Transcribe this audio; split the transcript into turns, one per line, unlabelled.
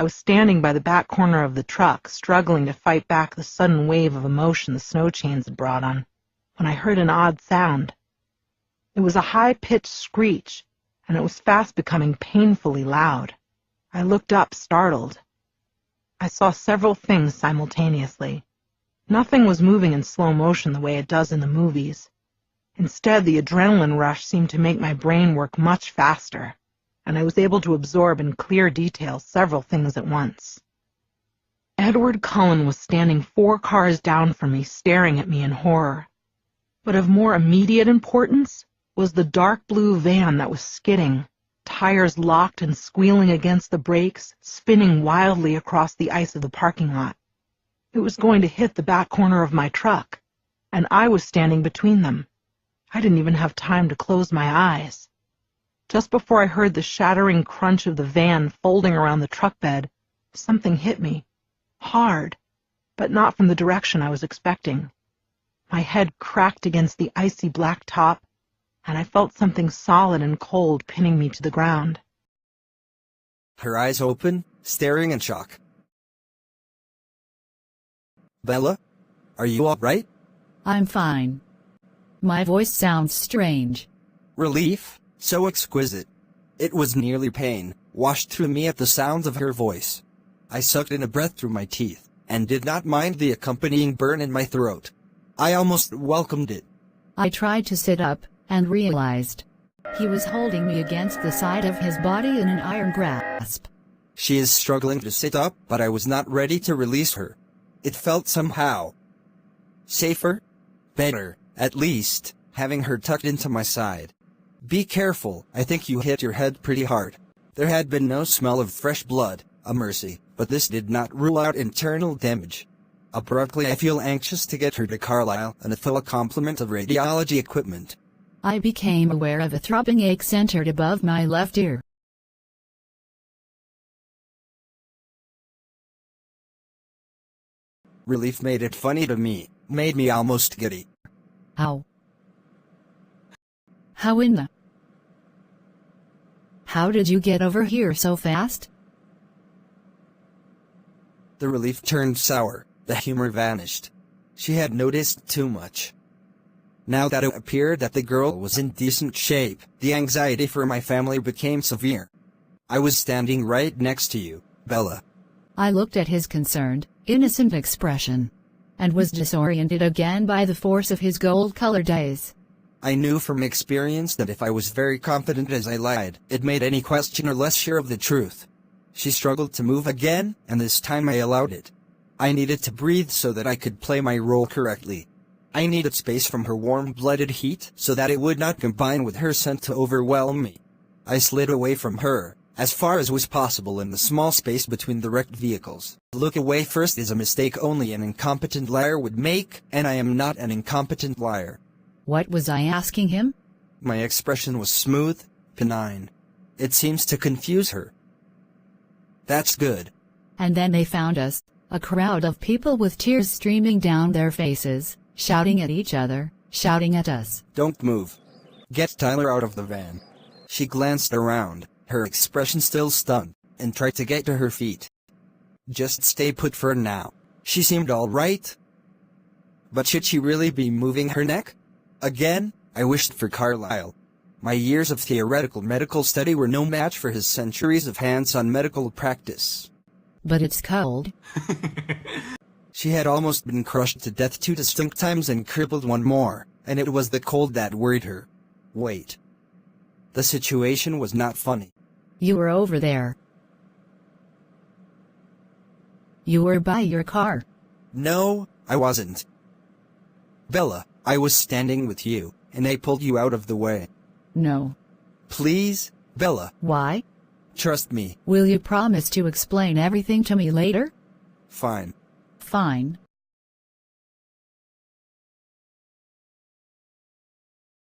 I was standing by the back corner of the truck, struggling to fight back the sudden wave of emotion the snow chains had brought on, when I heard an odd sound. It was a high-pitched screech, and it was fast becoming painfully loud. I looked up, startled. I saw several things simultaneously. Nothing was moving in slow motion the way it does in the movies. Instead, the adrenaline rush seemed to make my brain work much faster, and I was able to absorb in clear detail several things at once. Edward Cullen was standing 4 cars down from me, staring at me in horror. But of more immediate importance was the dark blue van that was skidding, tires locked and squealing against the brakes, spinning wildly across the ice of the parking lot. It was going to hit the back corner of my truck, and I was standing between them. I didn't even have time to close my eyes. Just before I heard the shattering crunch of the van folding around the truck bed, something hit me, hard, but not from the direction I was expecting. My head cracked against the icy black top, and I felt something solid and cold pinning me to the ground.
Her eyes open, staring in shock. Bella? Are you all right?
I'm fine. My voice sounds strange.
Relief, so exquisite. It was nearly pain, washed through me at the sound of her voice. I sucked in a breath through my teeth, and did not mind the accompanying burn in my throat. I almost welcomed it.
I tried to sit up, and realized he was holding me against the side of his body in an iron grasp.
She is struggling to sit up, but I was not ready to release her. It felt somehow safer, better, at least, having her tucked into my side. Be careful, I think you hit your head pretty hard. There had been no smell of fresh blood, a mercy, but this did not rule out internal damage. Abruptly I feel anxious to get her to Carlisle and a full complement of radiology equipment.
I became aware of a throbbing ache centered above my left ear.
Relief made it funny to me, made me almost giddy.
How in the... How did you get over here so fast?
The relief turned sour, the humor vanished. She had noticed too much. Now that it appeared that the girl was in decent shape, the anxiety for my family became severe. I was standing right next to you, Bella.
I looked at his concerned, innocent expression, and was disoriented again by the force of his gold-colored eyes.
I knew from experience that if I was very confident as I lied, it made any questioner less sure of the truth. She struggled to move again, and this time I allowed it. I needed to breathe so that I could play my role correctly. I needed space from her warm-blooded heat so that it would not combine with her scent to overwhelm me. I slid away from her, as far as was possible in the small space between the wrecked vehicles. Look away first is a mistake only an incompetent liar would make, and I am not an incompetent liar.
What was I asking him?
My expression was smooth, benign. It seems to confuse her. That's good.
And then they found us, a crowd of people with tears streaming down their faces, shouting at each other, shouting at us.
Don't move. Get Tyler out of the van. She glanced around, her expression still stunned, and tried to get to her feet. Just stay put for now. She seemed all right. But should she really be moving her neck? Again, I wished for Carlisle. My years of theoretical medical study were no match for his centuries of hands-on medical practice.
But it's cold.
She had almost been crushed to death 2 distinct times and crippled one more, and it was the cold that worried her. Wait. The situation was not funny.
You were over there. You were by your car.
No, I wasn't. Bella, I was standing with you, and I pulled you out of the way.
No.
Please, Bella.
Why?
Trust me.
Will you promise to explain everything to me later?
Fine.
Fine.